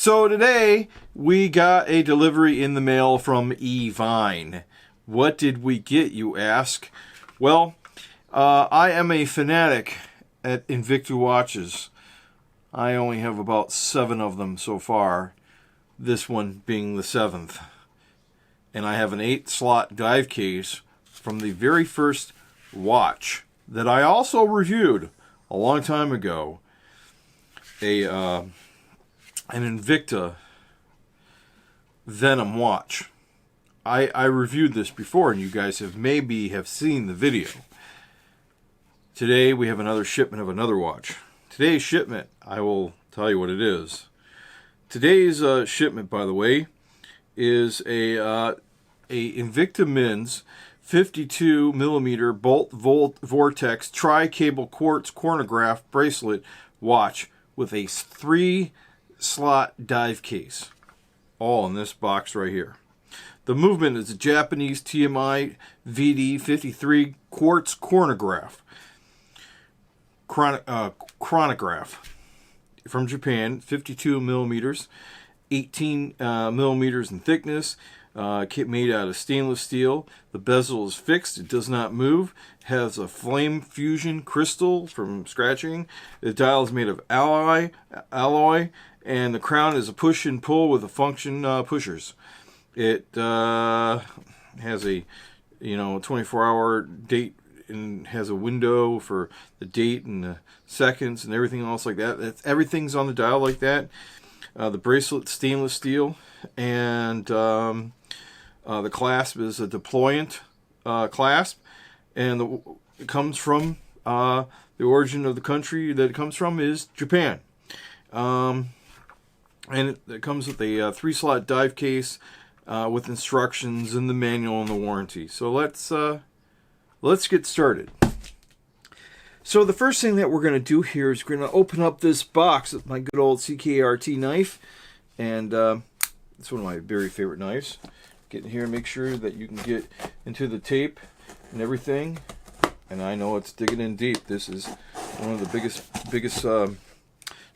So today we got a delivery in the mail from Evine. What did we get, you ask? Well, I am a fanatic at Invicta watches. I only have about 7 of them so far, this one being the 7th. And I have an 8-slot dive case from the very first watch that I also reviewed a long time ago. An Invicta Venom watch. I reviewed this before, and you guys have seen the video. Today we have another shipment of another watch. Today's shipment, I will tell you what it is. Today's shipment, by the way, is a Invicta Men's 52mm bolt Vortex tri-cable quartz chronograph bracelet watch with a 3-slot dive case, all in this box right here. The movement is a Japanese TMI VD53 quartz chronograph. Chronograph from Japan, 52 millimeters, 18 millimeters in thickness, made out of stainless steel. The bezel is fixed, it does not move, has a flame fusion crystal from scratching. The dial is made of alloy, and the crown is a push and pull with a function pushers. It has a 24-hour date and has a window for the date and the seconds and everything else like that. Everything's on the dial like that. The bracelet stainless steel, and the clasp is a deployant clasp, and it comes from the origin of the country that it comes from is Japan. And it comes with a 3-slot dive case with instructions and the manual and the warranty. So let's get started. So the first thing that we're going to do here is we're going to open up this box with my good old CKRT knife, and it's one of my very favorite knives. Get in here and make sure that you can get into the tape and everything. And I know it's digging in deep. This is one of the biggest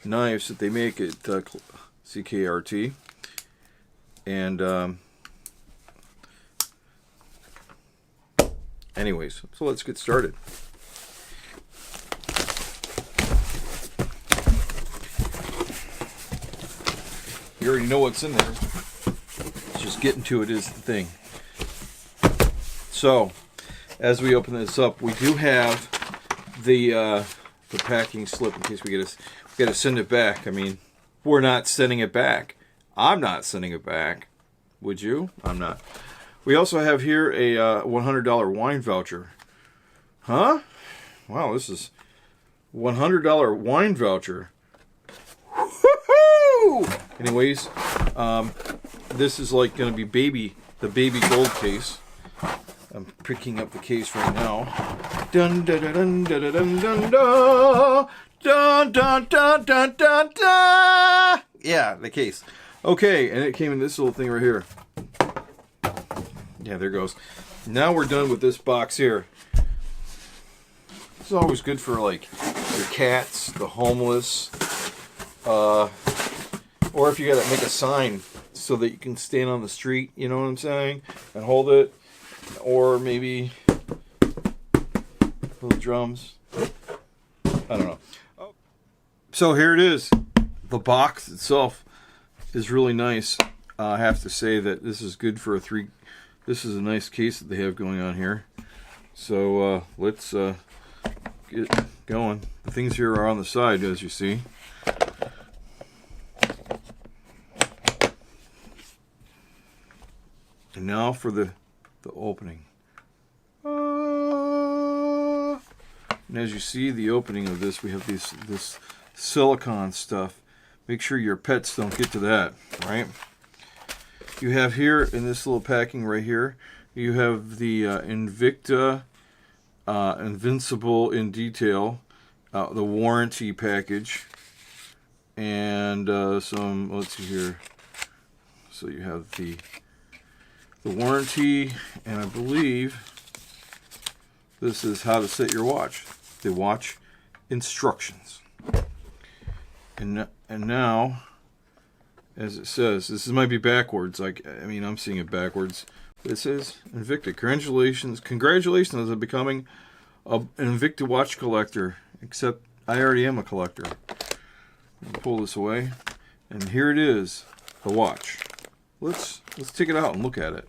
knives that they make at CKRT. And anyways, so let's get started. You already know what's in there. Just getting to it is the thing. So, as we open this up, we do have the packing slip in case we gotta send it back. I mean, we're not sending it back. I'm not sending it back. Would you? I'm not. We also have here a $100 wine voucher. Huh? Wow, this is $100 wine voucher. Woo-hoo! Anyways, this is like going to be the baby gold case. I'm picking up the case right now. Dun dun dun dun dun dun dun dun dun dun dun dun dun. Yeah, the case. Okay, and it came in this little thing right here. Yeah, there it goes. Now we're done with this box here. This is always good for like your cats, the homeless, or if you gotta make a sign so that you can stand on the street, you know what I'm saying, and hold it, or maybe little drums. I don't know. So here it is. The box itself is really nice. I have to say that this is good for this is a nice case that they have going on here. So let's get going. The things here are on the side, as you see. And now for the opening. And as you see, the opening of this, we have this silicone stuff. Make sure your pets don't get to that, right? You have here in this little packing right here, you have the Invicta Invincible in detail, the warranty package, and some, let's see here. So you have the warranty, and I believe this is how to set your watch. The watch instructions. And now as it says. This might be backwards. I mean, I'm seeing it backwards. But it says Invicta. Congratulations on becoming an Invicta watch collector. Except I already am a collector. I'll pull this away, and here it is, the watch. Let's take it out and look at it.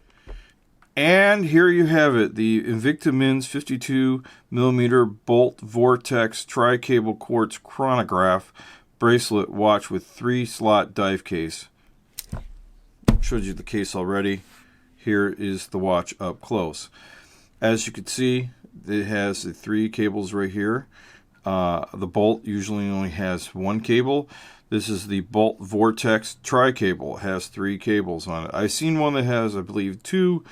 And here you have it, the Invicta Mins 52mm Bolt Vortex Tri-Cable Quartz Chronograph Bracelet watch with 3-slot dive case. Showed you the case already. Here is the watch up close. As you can see, it has the 3 cables right here. The Bolt usually only has 1 cable. This is the Bolt Vortex Tri-Cable. It has 3 cables on it. I've seen one that has, I believe, 2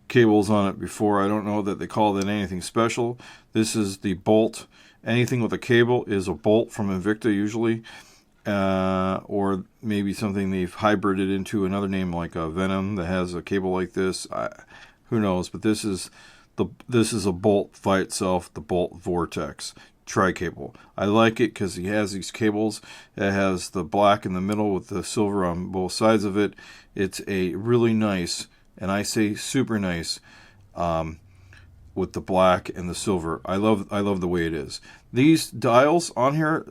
cables on it before. I don't know that they call that anything special. This is the Bolt. Anything with a cable is a Bolt from Invicta usually, or maybe something they've hybrided into another name like a Venom that has a cable like this. Who knows? But this is a Bolt by itself, the Bolt Vortex Tri-Cable. I like it because he has these cables. It has the black in the middle with the silver on both sides of it. It's a really nice, and I say super nice, with the black and the silver. I love the way it is. These dials on here,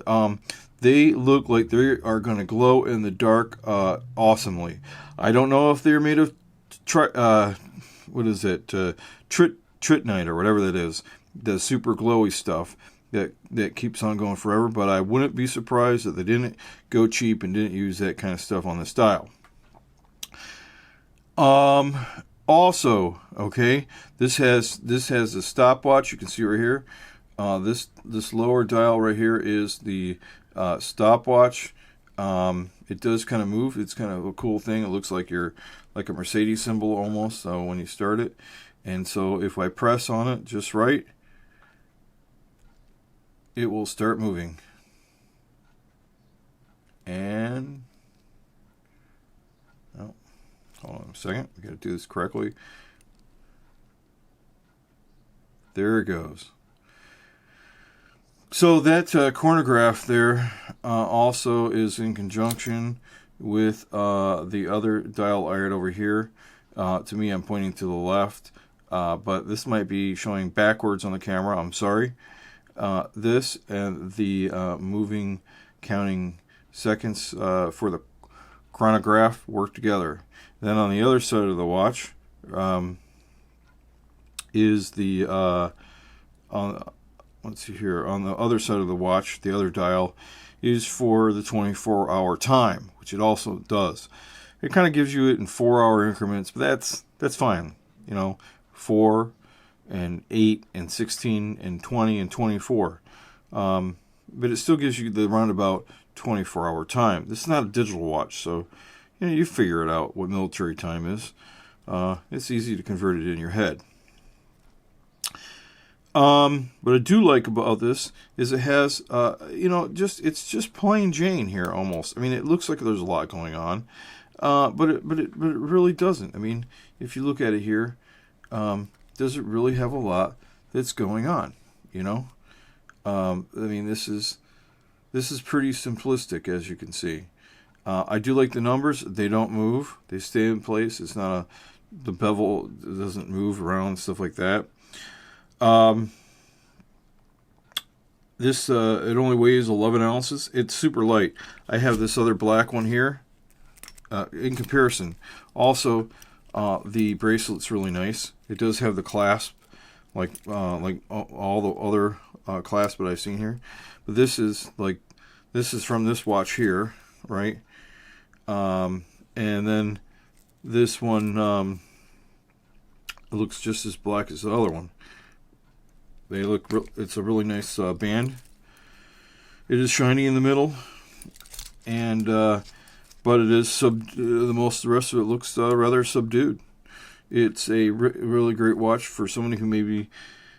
they look like they are going to glow in the dark awesomely. I don't know if they're made of tritnite or whatever that is, the super glowy stuff that keeps on going forever, but I wouldn't be surprised if they didn't go cheap and didn't use that kind of stuff on this dial. Also, okay, this has a stopwatch. You can see right here. This lower dial right here is the stopwatch. It does kind of move. It's kind of a cool thing. It looks like like a Mercedes symbol almost when you start it. And so if I press on it just right, it will start moving. And hold on a second. We got to do this correctly. There it goes. So that chronograph there also is in conjunction with the other dial iron over here. To me, I'm pointing to the left, but this might be showing backwards on the camera. I'm sorry. This and the moving counting seconds for the chronograph work together. Then on the other side of the watch is the let's see here, on the other side of the watch, the other dial is for the 24-hour time, which it also does. It kind of gives you it in 4-hour increments, but that's fine. 4 and 8 and 16 and 20 and 24. But it still gives you the roundabout 24-hour time. This is not a digital watch, so you figure it out what military time is. It's easy to convert it in your head. What I do like about this is it has, it's just plain Jane here almost. I mean, it looks like there's a lot going on, but it really doesn't. I mean, if you look at it here, does it really have a lot that's going on? I mean, this is pretty simplistic, as you can see. I do like the numbers. They don't move. They stay in place. It's not the bevel doesn't move around, stuff like that. This it only weighs 11 ounces. It's super light. I have this other black one here. In comparison, also the bracelet's really nice. It does have the clasp, like all the other clasps that I've seen here. But this is from this watch here, right? And then this one looks just as black as the other one. It's a really nice band. It is shiny in the middle, and but it is the rest of it looks rather subdued. It's a really great watch for somebody who maybe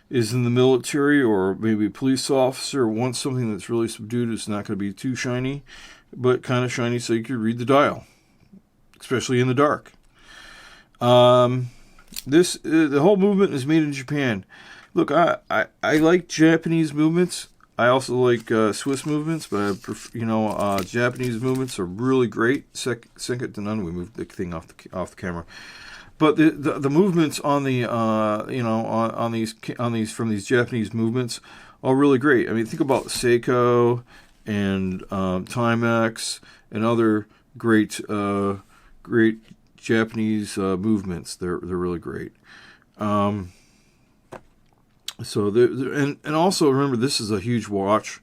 is in the military or maybe a police officer, wants something that's really subdued. It's not going to be too shiny, but kind of shiny so you can read the dial, especially in the dark. The whole movement is made in Japan. Look, I like Japanese movements. I also like Swiss movements, but I prefer, Japanese movements are really great. Second to none. We moved the thing off the camera, but the movements on the on these from these Japanese movements are really great. I mean, think about Seiko and Timex and other great Japanese movements. They're really great. So and also remember, this is a huge watch.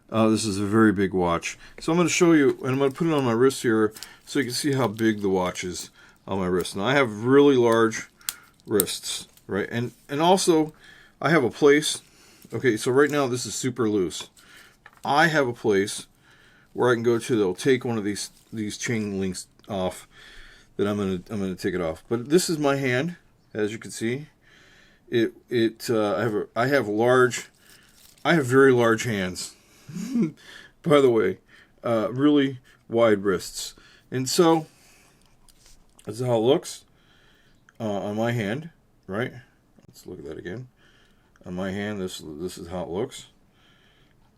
This is a very big watch. So I'm going to show you, and I'm going to put it on my wrist here so you can see how big the watch is on my wrist. Now I have really large wrists, right? And also I have a place. Okay, so right now this is super loose. I have a place where I can go to. They'll take one of these chain links off. That I'm gonna take it off. But this is my hand, as you can see. I have very large hands. By the way, really wide wrists, and so this is how it looks on my hand. Right? Let's look at that again. On my hand, this is how it looks,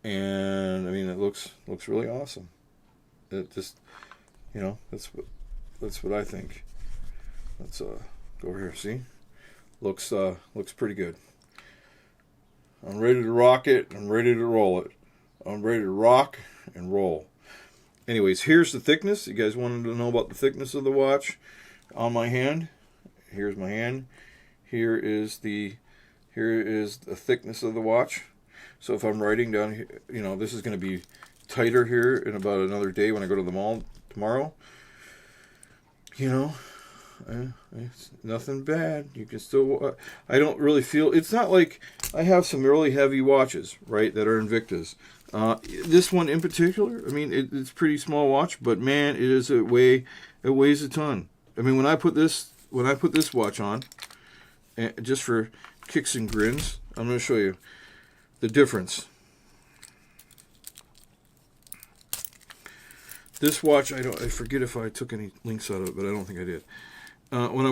and I mean it looks really awesome. It just, that's what I think. Let's go over here. See, looks pretty good. I'm ready to rock it. I'm ready to roll it. I'm ready to rock and roll. Anyways, here's the thickness. You guys wanted to know about the thickness of the watch on my hand. Here's my hand. Here is the thickness of the watch. So if I'm writing down here, this is going to be tighter here in about another day when I go to the mall tomorrow. It's nothing bad. You can still. I don't really feel. It's not like I have some really heavy watches, right, that are Invictas. This one in particular, I mean, it's a pretty small watch, but man, it weighs a ton. I mean, when I put this watch on, just for kicks and grins, I'm going to show you the difference. This watch, I forget if I took any links out of it, but I don't think I did. When I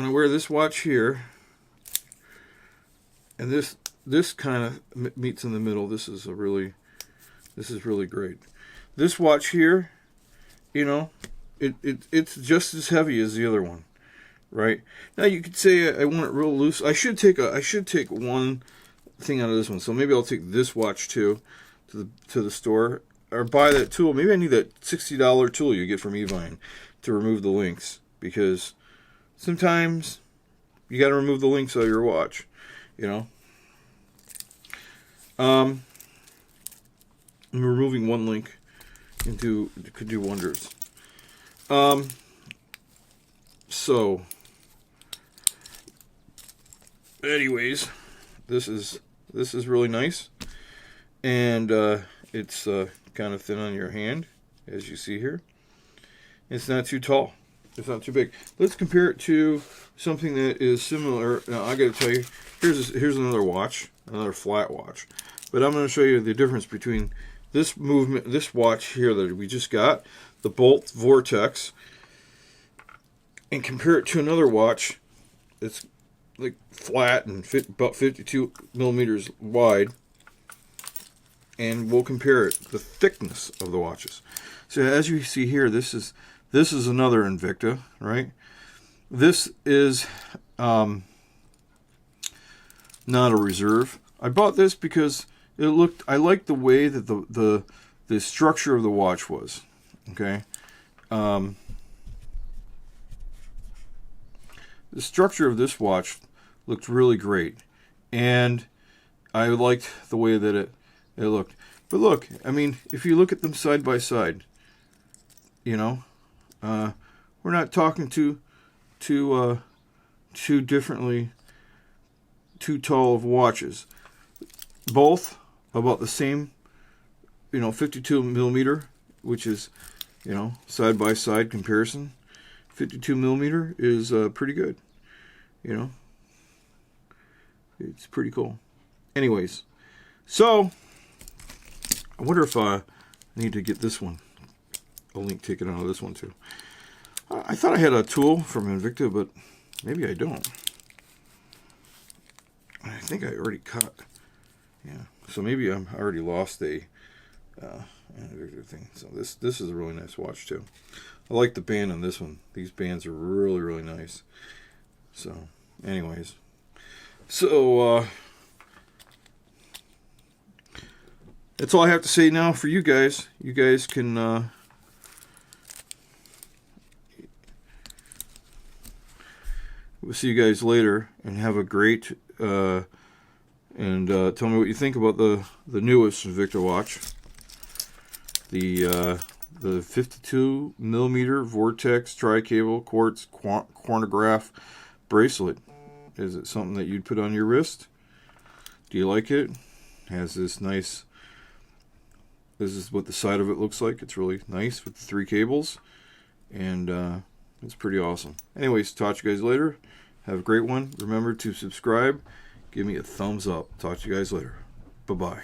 wear this watch here, and this kind of meets in the middle. This is really great. This watch here, it's just as heavy as the other one, right? Now you could say I want it real loose. I should take one thing out of this one. So maybe I'll take this watch too to the store. Or buy that tool. Maybe I need that $60 tool you get from Evine to remove the links, because sometimes you got to remove the links out of your watch. I'm removing one link could do wonders. So, anyways, this is really nice, and it's kind of thin on your hand, as you see here. It's not too tall. It's not too big. Let's compare it to something that is similar. Now, I got to tell you, here's another watch, another flat watch. But I'm going to show you the difference between this watch here that we just got, the Bolt Vortex, and compare it to another watch that's like flat and about 52 millimeters wide. And we'll compare it, the thickness of the watches. So as you see here, this is another Invicta, right? This is not a reserve. I bought this because I liked the way that the structure of the watch was. Okay, the structure of this watch looked really great, and I liked the way that it looked. But look, I mean, if you look at them side by side, we're not talking too tall of watches. Both about the same, 52 millimeter, which is, side by side comparison. 52 millimeter is pretty good. It's pretty cool. Anyways, so I wonder if I need to get this one, a link taken out of this one too. I thought I had a tool from Invicta, but maybe I don't. I think I already cut. Yeah. So maybe I already lost a Invicta thing. So this is a really nice watch too. I like the band on this one. These bands are really nice. So, anyways, so that's all I have to say now for you guys. You guys can we'll see you guys later, and have a great tell me what you think about the newest Invicta watch, the 52 millimeter Vortex tri-cable Quartz Chronograph bracelet. Is it something that you'd put on your wrist? Do you like it? Has this nice, this is what the side of it looks like. It's really nice with the 3 cables, and it's pretty awesome. Anyways, talk to you guys later. Have a great one. Remember to subscribe. Give me a thumbs up. Talk to you guys later. Bye-bye.